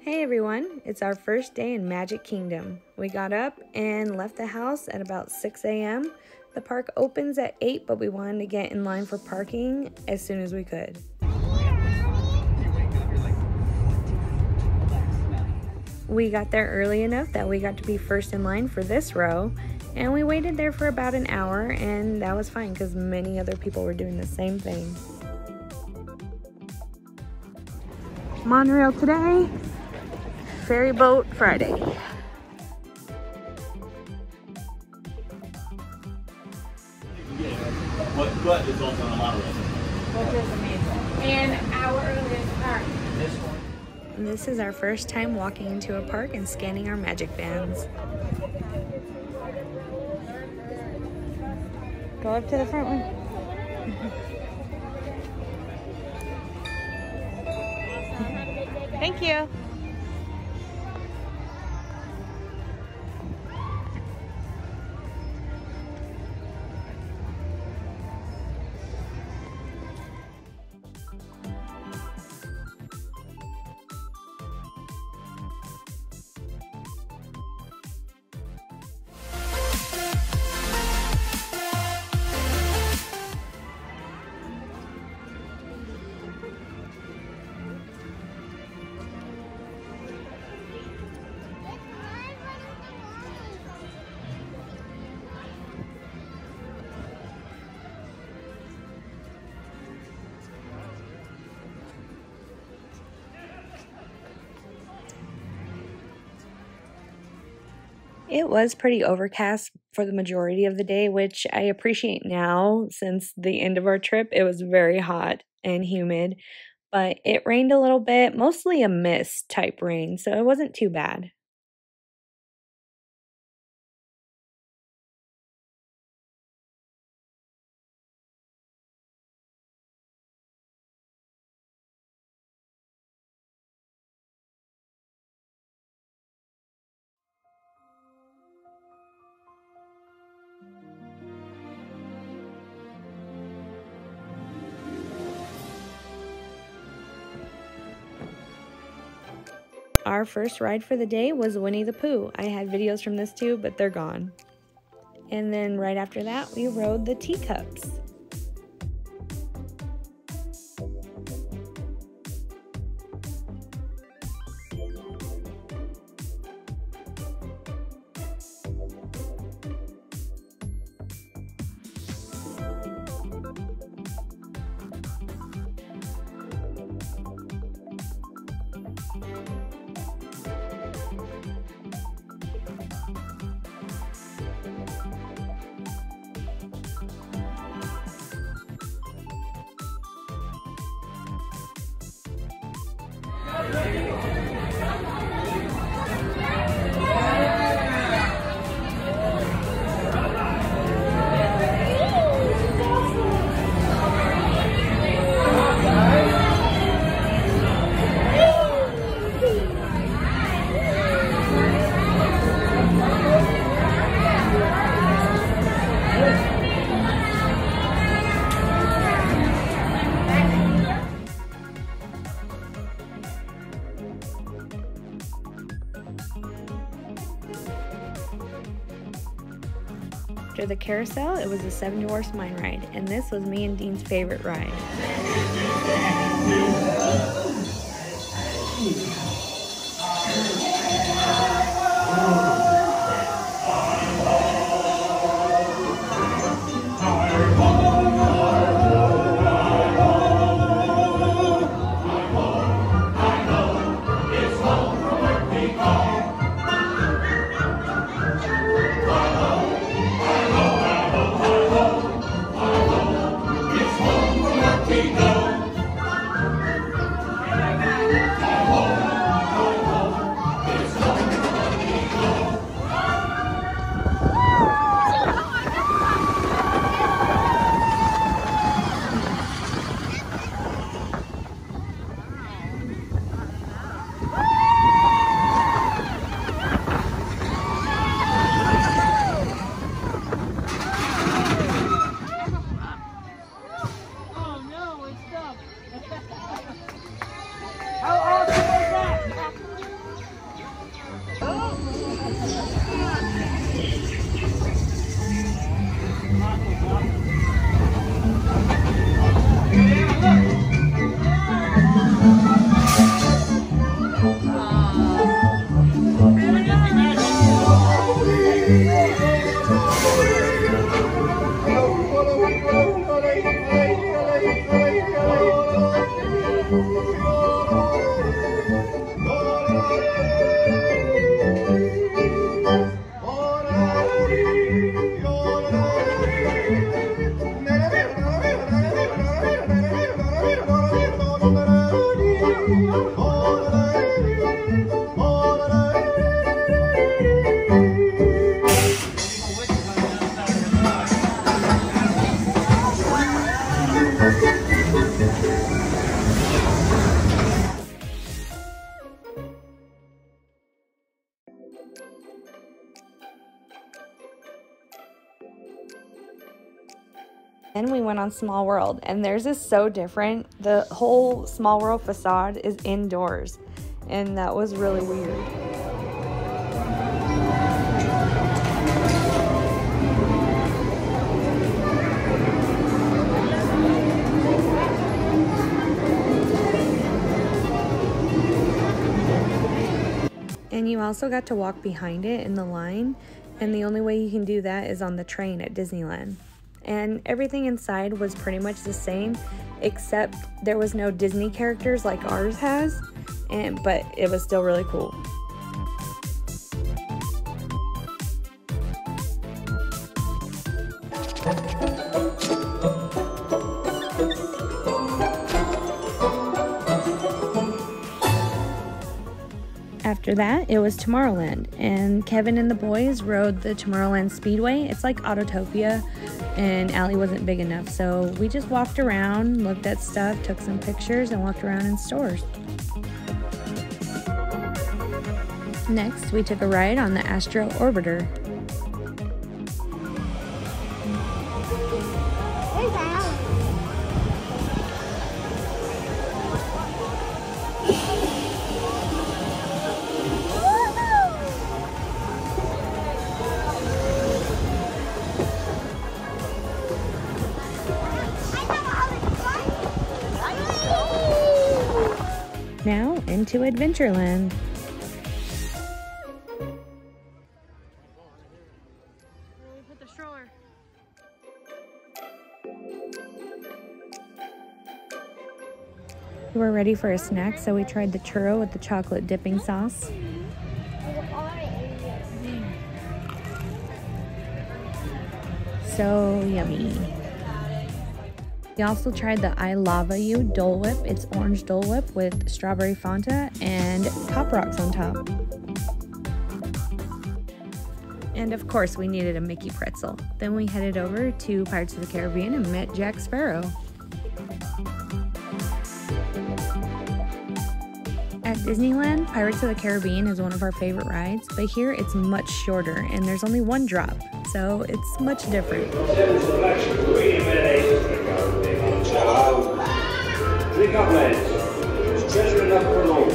Hey everyone, it's our first day in Magic Kingdom. We got up and left the house at about 6 a.m. The park opens at 8, but we wanted to get in line for parking as soon as we could. We got there early enough that we got to be first in line for this row, and we waited there for about an hour, and that was fine because many other people were doing the same thing. Monorail today, ferry boat Friday. What is also on the monorail? Which is amazing. And our earliest park. This one. This is our first time walking into a park and scanning our magic bands. Go up to the front one. Thank you. It was pretty overcast for the majority of the day, which I appreciate now since the end of our trip. It was very hot and humid, but it rained a little bit, mostly a mist type rain, so it wasn't too bad. Our first ride for the day was Winnie the Pooh. I had videos from this too, but they're gone. And then right after that, we rode the teacups. After the carousel, it was the Seven Dwarfs Mine Ride, and this was me and Dean's favorite ride. Then we went on Small World, and theirs is so different. The whole Small World facade is indoors, and that was really weird. And you also got to walk behind it in the line, and the only way you can do that is on the train at Disneyland. And everything inside was pretty much the same, except there was no Disney characters like ours has, but it was still really cool. After that, it was Tomorrowland, and Kevin and the boys rode the Tomorrowland Speedway. It's like Autotopia, and Allie wasn't big enough, so we just walked around, looked at stuff, took some pictures, and walked around in stores. Next, we took a ride on the Astro Orbiter. Now into Adventureland. Put the stroller. We were ready for a snack, so we tried the churro with the chocolate dipping sauce. So yummy. We also tried the I Lava You Dole Whip. It's orange Dole Whip with strawberry Fanta and Pop Rocks on top. And of course, we needed a Mickey pretzel. Then we headed over to Pirates of the Caribbean and met Jack Sparrow. At Disneyland, Pirates of the Caribbean is one of our favorite rides, but here it's much shorter and there's only one drop, so it's much different. Drink up, lads. There's treasure enough for an all.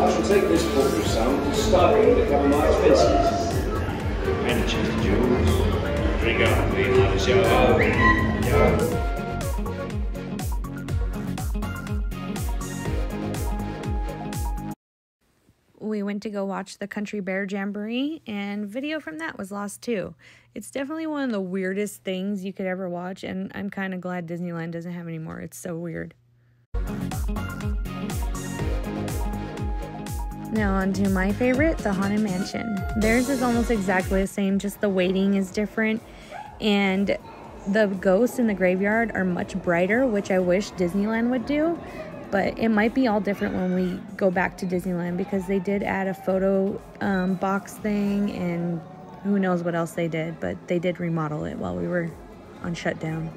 I shall take this paltry sum to starving to cover my expenses. And a chest of jewels. Drink up, be nice, yo. We went to go watch the Country Bear Jamboree, and video from that was lost too. It's definitely one of the weirdest things you could ever watch, and I'm kind of glad Disneyland doesn't have any more. It's so weird. Now on to my favorite, the Haunted Mansion. Theirs is almost exactly the same, just the waiting is different, and the ghosts in the graveyard are much brighter, which I wish Disneyland would do. But it might be all different when we go back to Disneyland, because they did add a photo box thing, and who knows what else they did, but they did remodel it while we were on shutdown.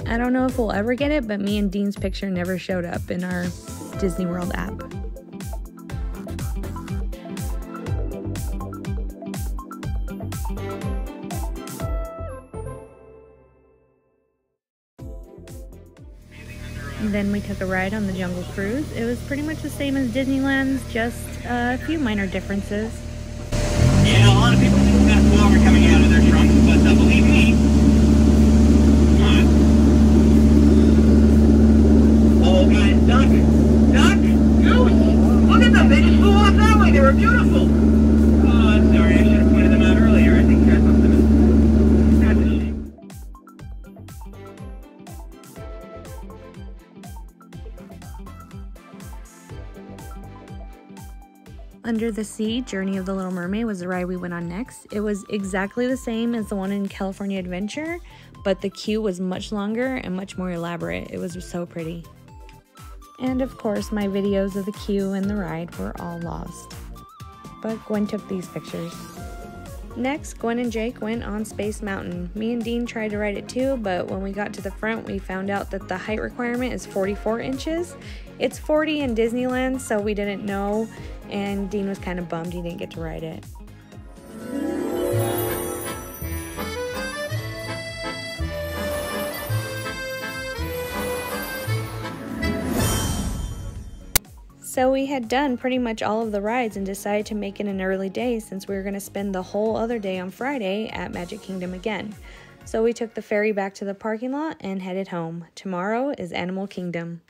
I don't know if we'll ever get it, but me and Dean's picture never showed up in our Disney World app. Then we took a ride on the Jungle Cruise. It was pretty much the same as Disneyland's, just a few minor differences. Yeah, a lot of people think that's water coming out of their trunks, but believe me, not. Oh, guys, duck, goose, look at them, they just flew off that way, they were beautiful. Oh, I'm sorry, I should have pointed them out earlier. I think that's something. That's a shame. Under the Sea, Journey of the Little Mermaid was the ride we went on next. It was exactly the same as the one in California Adventure, but the queue was much longer and much more elaborate. It was so pretty. And of course, my videos of the queue and the ride were all lost. But Gwen took these pictures. Next, Gwen and Jake went on Space Mountain. Me and Dean tried to ride it too, but when we got to the front, we found out that the height requirement is 44 inches. It's 40 in Disneyland, so we didn't know, and Dean was kind of bummed he didn't get to ride it. So we had done pretty much all of the rides and decided to make it an early day since we were going to spend the whole other day on Friday at Magic Kingdom again. So we took the ferry back to the parking lot and headed home. Tomorrow is Animal Kingdom.